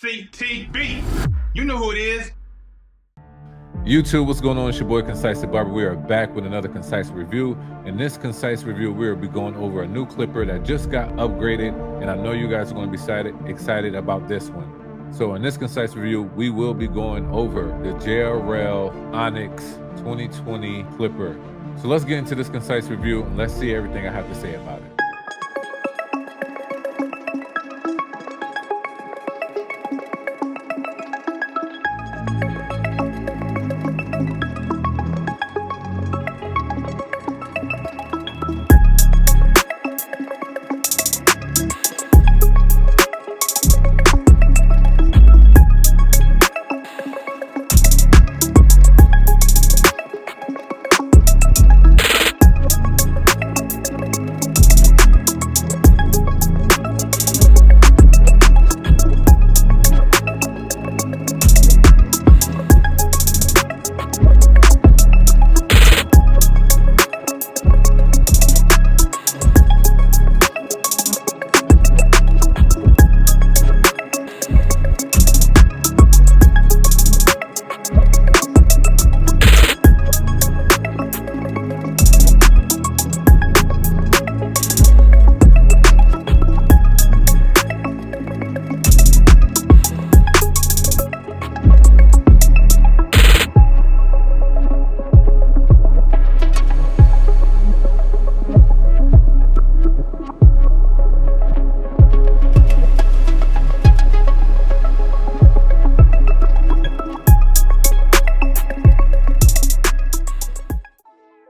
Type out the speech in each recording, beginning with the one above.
CTB. You know who it is. YouTube, what's going on? It's your boy ConcisetheBarber. We are back with another Concise review. In this Concise review, we will be going over a new clipper that just got upgraded, and I know you guys are going to be excited about this one. So in this Concise review, we will be going over the Jrl Onyx 2020 clipper. So let's get into this Concise review and let's see everything I have to say about it.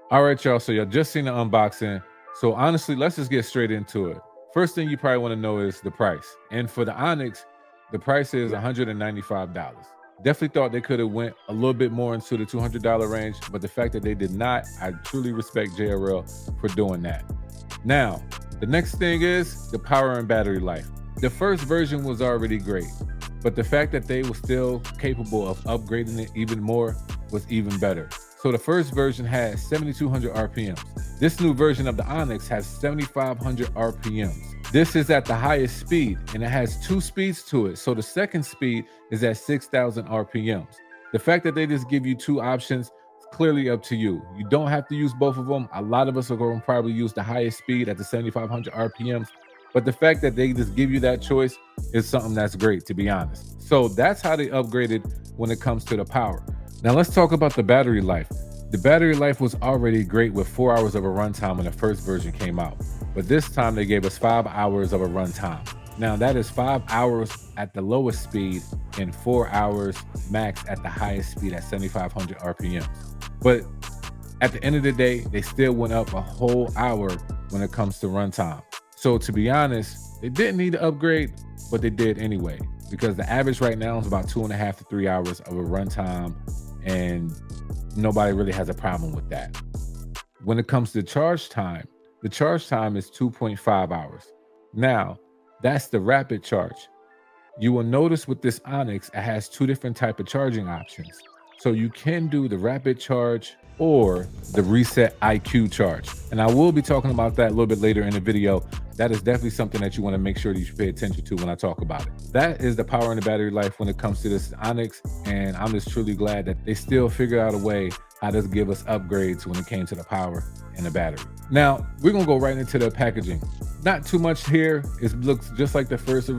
All right, y'all, so y'all just seen the unboxing. So honestly, let's just get straight into it. First thing you probably want to know is the price. And for the Onyx, the price is $195. Definitely thought they could have went a little bit more into the $200 range, but the fact that they did not, I truly respect JRL for doing that. Now, the next thing is the power and battery life. The first version was already great, but the fact that they were still capable of upgrading it even more was even better. So the first version had 7,200 RPMs. This new version of the Onyx has 7,500 RPMs. This is at the highest speed, and it has two speeds to it. So the second speed is at 6,000 RPMs. The fact that they just give you two options is clearly up to you. You don't have to use both of them. A lot of us are going to probably use the highest speed at the 7,500 RPMs. But the fact that they just give you that choice is something that's great, to be honest. So that's how they upgraded when it comes to the power. Now let's talk about the battery life. The battery life was already great with 4 hours of a runtime when the first version came out. But this time they gave us 5 hours of a runtime. Now that is 5 hours at the lowest speed and 4 hours max at the highest speed at 7,500 RPMs. But at the end of the day, they still went up a whole hour when it comes to runtime. So to be honest, they didn't need to upgrade, but they did anyway, because the average right now is about 2.5 to 3 hours of a runtime, and nobody really has a problem with that. When it comes to charge time, the charge time is 2.5 hours. Now, that's the rapid charge. You will notice with this Onyx, it has two different types of charging options. So you can do the rapid charge or the reset IQ charge. And I will be talking about that a little bit later in the video. That is definitely something that you want to make sure that you pay attention to when I talk about it. That is the power and the battery life when it comes to this Onyx. And I'm just truly glad that they still figure out a way how to give us upgrades when it came to the power and the battery. Now, we're going to go right into the packaging. Not too much here. It looks just like the first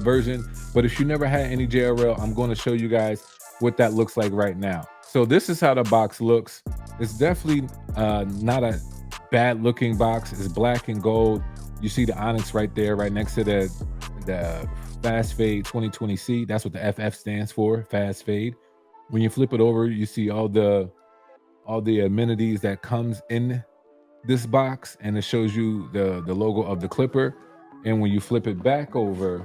version. But if you never had any JRL, I'm going to show you guys what that looks like right now. So this is how the box looks. It's definitely not a bad looking box. It's black and gold. You see the Onyx right there, right next to the Fast Fade 2020C. That's what the FF stands for, Fast Fade. When you flip it over, you see all the amenities that comes in this box, and it shows you the logo of the clipper. And when you flip it back over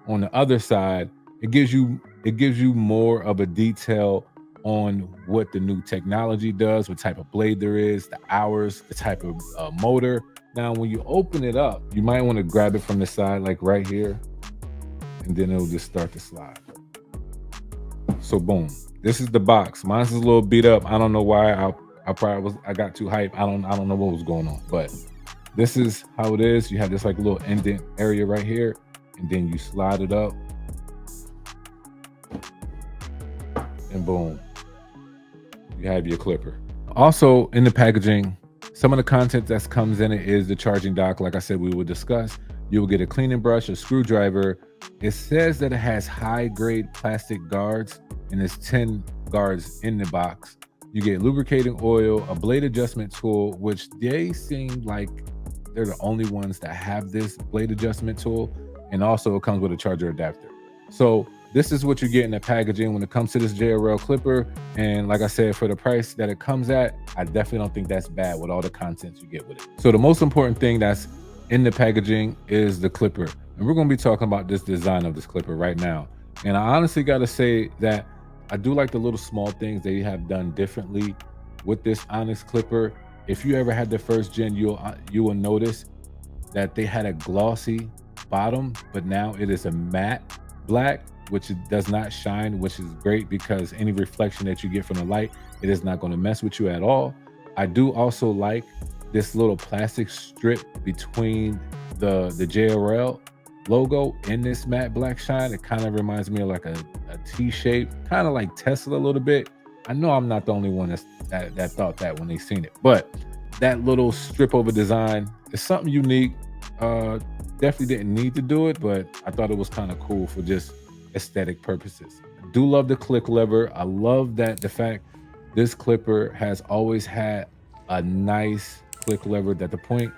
on the other side, it gives you more of a detail on what the new technology does, what type of blade there is, the hours, the type of motor. Now, when you open it up, you might want to grab it from the side, like right here, and then it'll just start to slide. So boom, this is the box. Mine's a little beat up. I don't know why. I got too hyped. I don't know what was going on, but this is how it is. You have this like little indent area right here, and then you slide it up, and boom, you have your clipper. Also in the packaging, some of the content that comes in it is the charging dock. Like I said, we will discuss. You will get a cleaning brush, a screwdriver. It says that it has high grade plastic guards, and there's 10 guards in the box. You get lubricating oil, a blade adjustment tool, which they seem like they're the only ones that have this blade adjustment tool. And also it comes with a charger adapter. So this is what you get in the packaging when it comes to this JRL clipper. And like I said, for the price that it comes at, I definitely don't think that's bad with all the content you get with it. So the most important thing that's in the packaging is the clipper. And we're going to be talking about this design of this clipper right now. And I honestly got to say that I do like the little small things they have done differently with this Onyx clipper. If you ever had the first gen, you will notice that they had a glossy bottom, but now it is a matte black, which does not shine, which is great because any reflection that you get from the light, it is not going to mess with you at all. I do also like this little plastic strip between the JRL logo in this matte black shine. It kind of reminds me of like a T shape, kind of like Tesla a little bit. I know I'm not the only one that thought that when they seen it, but that little strip over design is something unique. Definitely didn't need to do it, but I thought it was kind of cool for just aesthetic purposes. I do love the click lever. I love that the fact this clipper has always had a nice click lever to the point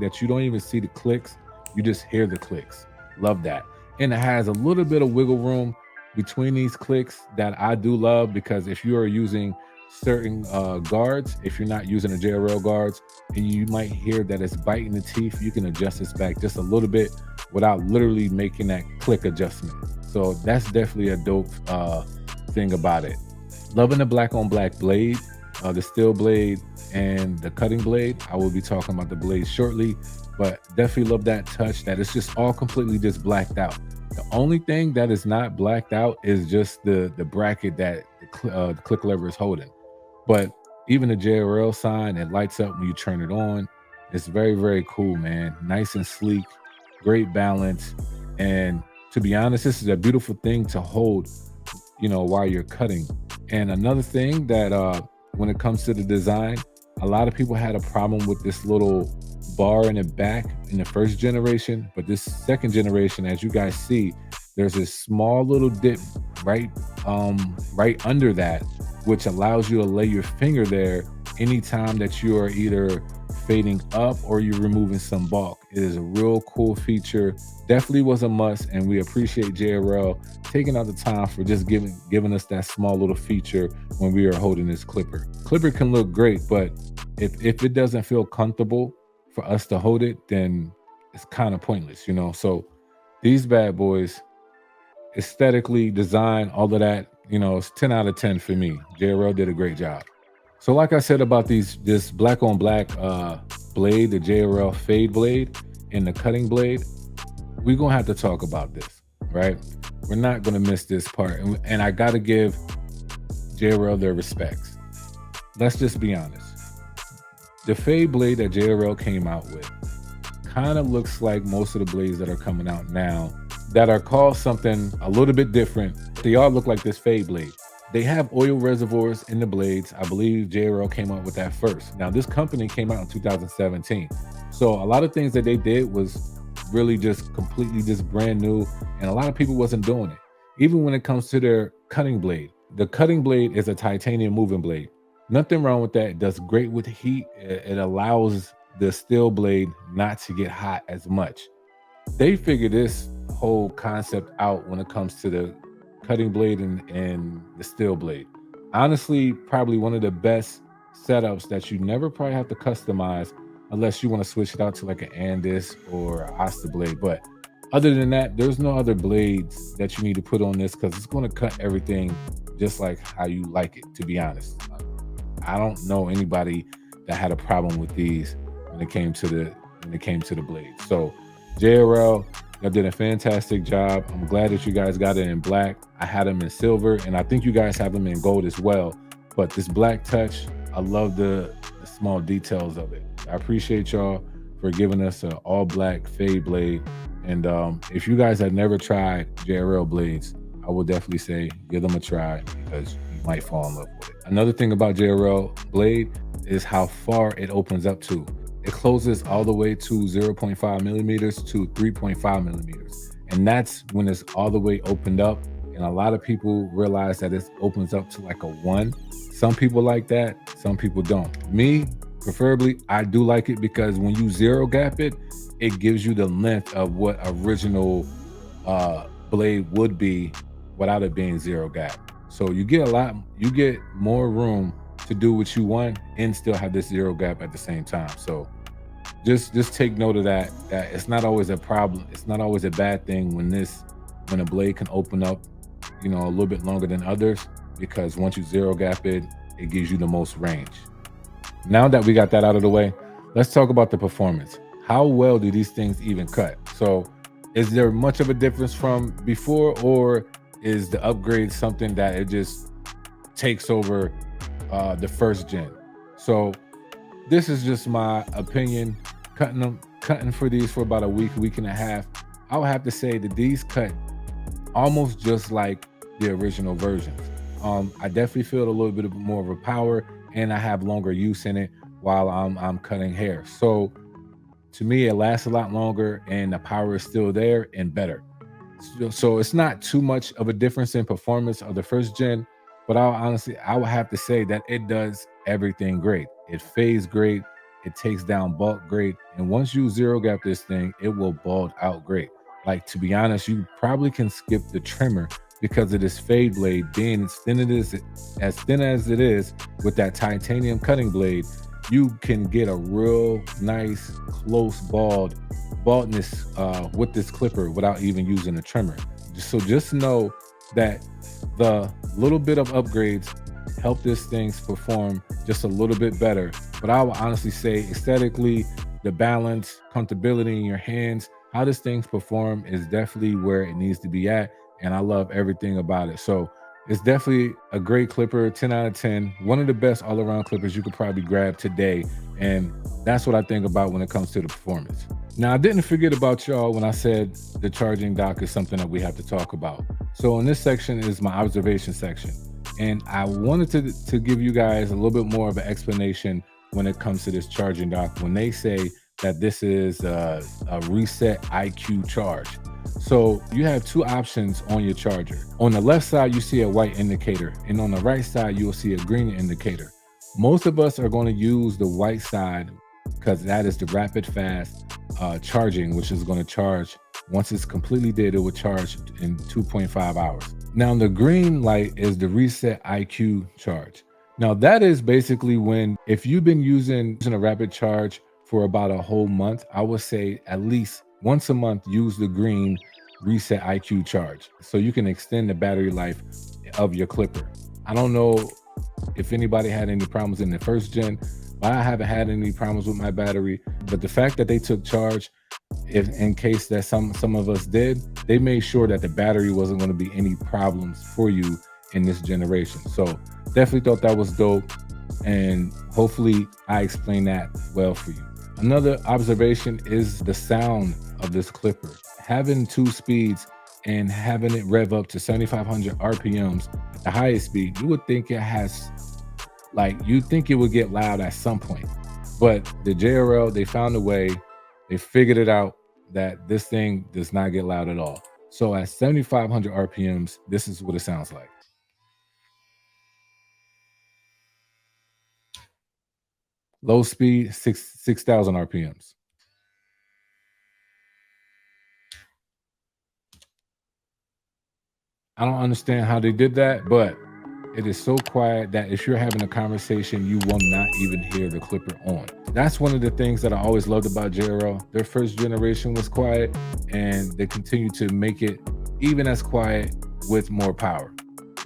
that you don't even see the clicks, you just hear the clicks. Love that. And it has a little bit of wiggle room between these clicks that I do love, because if you are using certain guards, if you're not using the JRL guards, and you might hear that it's biting the teeth, you can adjust this back just a little bit without literally making that click adjustment. So that's definitely a dope thing about it. Loving the black on black blade, the steel blade and the cutting blade. I will be talking about the blade shortly, but definitely love that touch that it's just all completely just blacked out. The only thing that is not blacked out is just the bracket that the click lever is holding. But even the JRL sign, it lights up when you turn it on. It's very, very cool, man. Nice and sleek, great balance. And to be honest, this is a beautiful thing to hold, you know, while you're cutting. And another thing that when it comes to the design, a lot of people had a problem with this little bar in the back in the first generation, but this second generation, as you guys see, there's a small little dip right under that, which allows you to lay your finger there anytime that you are either fading up or you're removing some bulk. It is a real cool feature. Definitely was a must, and we appreciate JRL taking out the time for just giving us that small little feature when we are holding this clipper. Clipper can look great, but if it doesn't feel comfortable for us to hold it, then it's kind of pointless, you know? So these bad boys, aesthetically, design, all of that, you know, it's 10 out of 10 for me. JRL did a great job. So like I said about this black on black blade, the JRL fade blade and the cutting blade, we're gonna have to talk about this, right? We're not gonna miss this part. And I gotta give JRL their respects. Let's just be honest. The fade blade that JRL came out with kind of looks like most of the blades that are coming out now that are called something a little bit different. They all look like this fade blade. They have oil reservoirs in the blades. I believe JRL came out with that first. Now this company came out in 2017. So a lot of things that they did was really just completely just brand new, and a lot of people wasn't doing it. Even when it comes to their cutting blade, the cutting blade is a titanium moving blade. Nothing wrong with that. It does great with heat. It allows the steel blade not to get hot as much. They figured this whole concept out when it comes to the cutting blade and the steel blade. Honestly, probably one of the best setups that you never probably have to customize unless you want to switch it out to like an Andis or a Asta blade. But other than that, there's no other blades that you need to put on this, because it's going to cut everything just like how you like it, to be honest. I don't know anybody that had a problem with these when it came to the blade. So JRL, y'all did a fantastic job. I'm glad that you guys got it in black. I had them in silver, and I think you guys have them in gold as well. But this black touch, I love the small details of it. I appreciate y'all for giving us an all black fade blade. And if you guys have never tried JRL blades, I will definitely say give them a try, because you might fall in love with it. Another thing about JRL blade is how far it opens up to. It closes all the way to 0.5 millimeters to 3.5 millimeters. And that's when it's all the way opened up. And a lot of people realize that it opens up to like a 1. Some people like that, some people don't. Me, preferably, I do like it because when you zero gap it, it gives you the length of what original blade would be without it being zero gap. So you get more room to do what you want and still have this zero gap at the same time. So just take note of that it's not always a problem. It's not always a bad thing when a blade can open up, a little bit longer than others, because once you zero gap it, it gives you the most range. Now that we got that out of the way, let's talk about the performance. How well do these things even cut? So is there much of a difference from before, or is the upgrade something that it just takes over the first gen? So this is just my opinion. Cutting for these for about a week and a half, I would have to say that these cut almost just like the original versions. I definitely feel a little bit more of a power, and I have longer use in it while I'm cutting hair. So to me, it lasts a lot longer, and the power is still there and better. So it's not too much of a difference in performance of the first gen, but I would have to say that it does everything great. It fades great, it takes down bulk great, and once you zero gap this thing, it will bald out great. Like, to be honest, you probably can skip the trimmer because of this fade blade being as thin as it is with that titanium cutting blade. You can get a real nice close baldness with this clipper without even using a trimmer. So just know that the little bit of upgrades help this thing perform just a little bit better. But I would honestly say aesthetically, the balance, comfortability in your hands, how this thing's perform is definitely where it needs to be at. And I love everything about it. So it's definitely a great clipper, 10 out of 10. One of the best all-around clippers you could probably grab today. And that's what I think about when it comes to the performance. Now, I didn't forget about y'all when I said the charging dock is something that we have to talk about. So in this section is my observation section. And I wanted to give you guys a little bit more of an explanation when it comes to this charging dock, when they say that this is a reset IQ charge. So you have two options on your charger. On the left side, you see a white indicator, and on the right side, you will see a green indicator. Most of us are going to use the white side because that is the rapid fast charging, which is going to charge once it's completely dead, it will charge in 2.5 hours. Now the green light is the reset IQ charge. Now that is basically when, if you've been using a rapid charge for about a whole month, I would say at least once a month, use the green reset IQ charge so you can extend the battery life of your clipper. I don't know if anybody had any problems in the first gen, but I haven't had any problems with my battery. But the fact that they took charge, if in case that some of us did, they made sure that the battery wasn't going to be any problems for you in this generation. So definitely thought that was dope, and hopefully I explained that well for you. Another observation is the sound of this clipper. Having 2 speeds and having it rev up to 7,500 RPMs at the highest speed, you would think it has, you'd think it would get loud at some point. But the JRL, they found a way, they figured it out that this thing does not get loud at all. So at 7,500 RPMs, this is what it sounds like. Low speed, 6,000 RPMs. I don't understand how they did that, but it is so quiet that if you're having a conversation, you will not even hear the clipper on. That's one of the things that I always loved about JRL. Their first generation was quiet, and they continue to make it even as quiet with more power.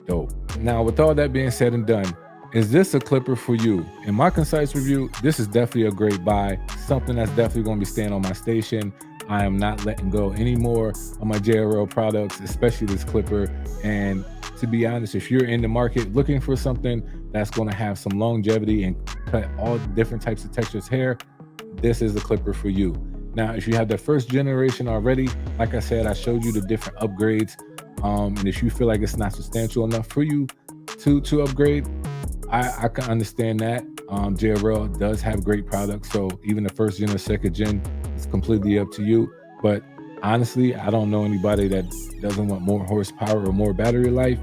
Dope. Now, with all that being said and done, is this a clipper for you? In my concise review, this is definitely a great buy, something that's definitely going to be staying on my station. I am not letting go anymore of my JRL products, especially this clipper. And to be honest, if you're in the market looking for something that's going to have some longevity and cut all different types of textures hair, this is the clipper for you. Now, if you have the first generation already, like I said, I showed you the different upgrades. And if you feel like it's not substantial enough for you, to upgrade, I can understand that. JRL does have great products, so even the first gen or second gen is completely up to you. But honestly, I don't know anybody that doesn't want more horsepower or more battery life.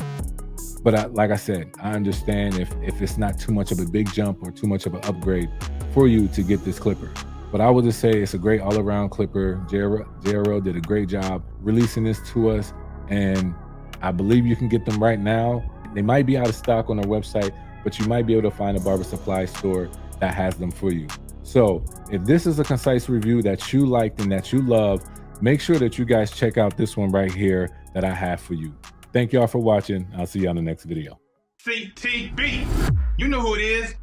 But like I said, I understand if it's not too much of a big jump or too much of an upgrade for you to get this clipper. But I would just say it's a great all-around clipper. JRL did a great job releasing this to us, and I believe you can get them right now. They might be out of stock on their website, but you might be able to find a barber supply store that has them for you. So if this is a Concise review that you liked and that you love, make sure that you guys check out this one right here that I have for you. Thank y'all for watching. I'll see you on the next video. CTB, you know who it is.